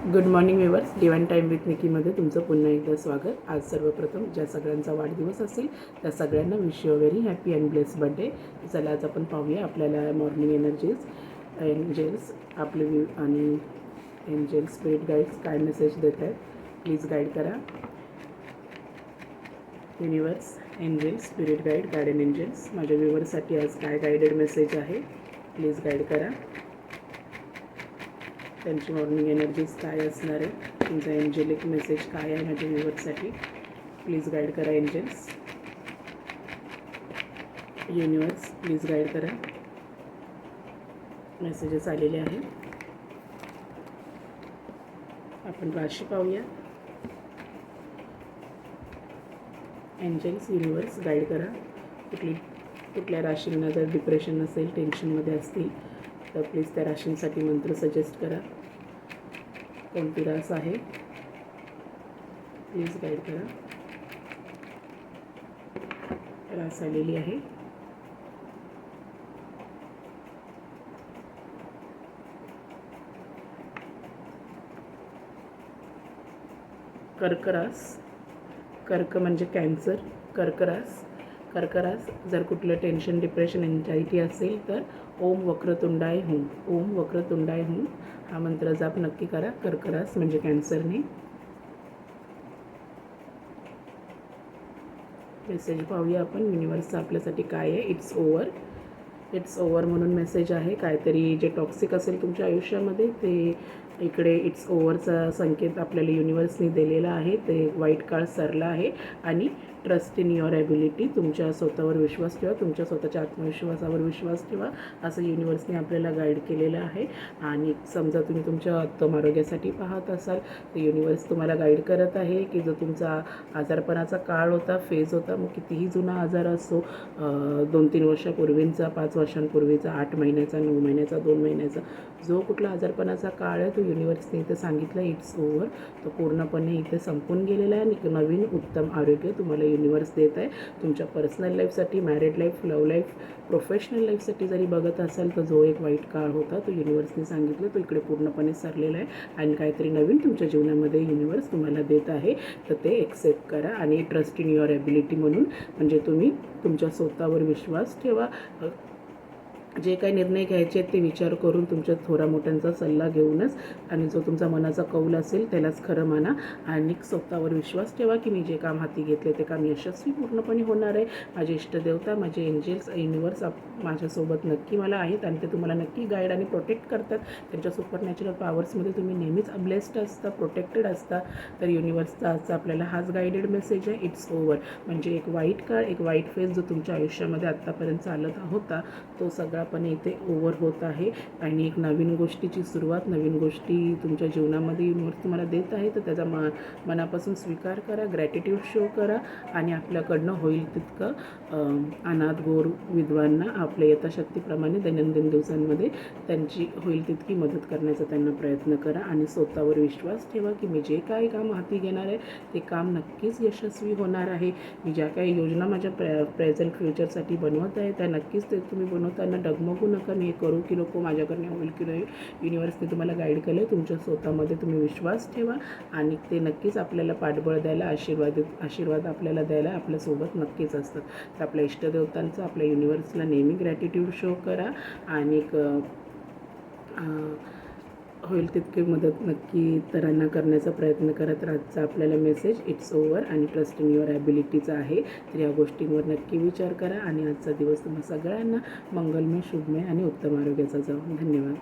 Good morning viewers. Divine time with निकीमध्ये तुमचं पुन्हा एकदा स्वागत. आज सर्वप्रथम ज्या सगळ्यांचा वाढदिवस असेल त्या सगळ्यांना wish you very happy and bless birthday. चला आज आपण पाहूया आपल्याला मॉर्निंग एनर्जीज एंजल्स आपले व्यू आणि एंजल्स स्पिरिट गाईड्स काय मेसेज देत आहेत. प्लीज गाईड करा. Universe, angels, spirit guide, garden angels माझ्या व्ह्यूअर्ससाठी आज काय गाईडेड मेसेज आहे प्लीज गाईड करा. त्यांची मॉर्निंग एनर्जीज काय असणार आहे, तुमचा एंजेलिक मेसेज काय आहे माझ्या व्ह्यूअर्ससाठी प्लीज गाईड करा. एंजल्स, युनिवर्स प्लीज गाईड करा. मेसेजेस आलेले आहे. आपण राशी पाहूया. एंजल्स, युनिवर्स गाईड करा. कुठल्या राशींना जर डिप्रेशन असेल, टेन्शनमध्ये असतील तर प्लीज त्या राशींसाठी मंत्र सजेस्ट करा. कोणती रास आहे प्लीज गाईड करा. रास आलेली आहे. कर्करास. कर्क म्हणजे कॅन्सर. कर्करास जर कुठलं टेन्शन, डिप्रेशन, एन्झायटी असेल तर ओम वक्रतुंडाय हुम, ओम वक्रतुंडाय हुम हा मंत्र जाप नक्की करा. कर्करास म्हणजे कॅन्सरने. मेसेज पाहूया आपण. युनिवर्सचा आपल्यासाठी काय आहे. इट्स ओव्हर म्हणून मेसेज आहे. काहीतरी जे टॉक्सिक असेल तुमच्या आयुष्यामध्ये ते इकडे इट्स ओव्हरचा संकेत आपल्याला युनिवर्सने दिलेला आहे. ते वाईट काळ सरला आहे आणि ट्रस्ट इन युअर ॲबिलिटी, तुमच्या स्वतःवर विश्वास ठेवा, तुमच्या स्वतःच्या आत्मविश्वासावर विश्वास ठेवा असं युनिवर्सने आपल्याला गाईड केलेलं आहे. आणि समजा तुम्ही तुमच्या उत्तम आरोग्यासाठी पाहत असाल तर युनिवर्स तुम्हाला गाईड करत आहे की जो तुमचा आजारपणाचा काळ होता, फेज होता, मग कितीही जुना आजार असो, 2-3 वर्षापूर्वींचा, 5 वर्षांपूर्वीचा, 8 महिन्याचा, 9 महिन्याचा, 2 महिन्याचा, जो कुठला आजारपणाचा काळ आहे तो युनिवर्सने इथे सांगितलं इट्स ओव्हर, तो पूर्णपणे इथे संपून गेलेला आहे. आणि नवीन उत्तम आरोग्य तुम्हाला युनिवर्स देत आहे. तुमच्या पर्सनल लाईफसाठी, married life, love life, professional लाईफसाठी जरी बघत असाल तर जो एक वाईट काळ होता तो युनिवर्सने सांगितलं तो इकडे पूर्णपणे सरलेला आहे आणि काहीतरी नवीन तुमच्या जीवनामध्ये युनिवर्स तुम्हाला देत आहे. तर ते एक्सेप्ट करा आणि ट्रस्ट इन युअर ॲबिलिटी म्हणून, म्हणजे तुम्ही तुमच्या स्वतःवर विश्वास ठेवा. जे काही निर्णय घ्यायचे आहेत ते विचार करून तुमच्या थोरा मोठ्यांचा सल्ला घेऊनच, आणि जो तुमचा मनाचा कौल असेल त्यालाच खरं माना आणि स्वतःवर विश्वास ठेवा की मी जे काम हाती घेतले ते काम यशस्वी पूर्णपणे होणार आहे. माझे इष्टदेवता, माझे एंजल्स, युनिवर्स माझ्यासोबत नक्की मला आहेत आणि ते तुम्हाला नक्की गाईड आणि प्रोटेक्ट करतात. त्यांच्या सुपरनॅचरल पॉवर्समध्ये तुम्ही नेहमीच ब्लेस्ड असता, प्रोटेक्टेड असता. तर युनिवर्सचा आजचा आपल्याला हाच गाईडेड मेसेज आहे. इट्स ओव्हर म्हणजे एक वाईट काळ, एक वाईट फेज जो तुमच्या आयुष्यामध्ये आत्तापर्यंत चालत होता तो सगळा पण इथे ओव्हर होत आहे आणि एक नवीन गोष्टीची सुरुवात, नवीन गोष्टी तुमच्या जीवनामध्ये युनिवर्स तुम्हाला देत आहे. तर त्याचा मनापासून स्वीकार करा, ग्रॅटिट्यूड शो करा आणि आपल्याकडनं होईल तितकं अनाथ, गोर, विधवांना आपल्या यथाशक्तीप्रमाणे दैनंदिन दिवसांमध्ये त्यांची होईल तितकी मदत करण्याचा त्यांना प्रयत्न करा आणि स्वतःवर विश्वास ठेवा की मी जे काही काम हाती घेणार आहे ते काम नक्कीच यशस्वी होणार आहे. मी ज्या काही योजना माझ्या प्रेझेंट फ्युचरसाठी बनवत आहे त्या नक्कीच ते तुम्ही बनवताना डगमगू नका. मी हे करू की नको, माझ्याकडनं होईल की नाही. युनिवर्सने तुम्हाला गाईड केलं आहे. तुमच्या स्वतःमध्ये तुम्ही विश्वास ठेवा आणि ते नक्कीच आपल्याला पाठबळ द्यायला, आशीर्वाद आपल्याला द्यायला आपल्यासोबत नक्कीच असतात. तर आपल्या इष्टदेवतांचं, आपल्या युनिवर्सला नेहमी ग्रॅटिट्यूड शो करा आणि होईल तितकी मदत नक्की इतरांना करण्याचा प्रयत्न करा. तर आजचा आपल्याला मेसेज इट्स ओव्हर आणि ट्रस्ट इन युअर ॲबिलिटीचा आहे. तर या गोष्टींवर नक्की विचार करा आणि आजचा दिवस तुम्हा सगळ्यांना मंगलमय, शुभमय आणि उत्तम आरोग्याचा जाऊ. धन्यवाद.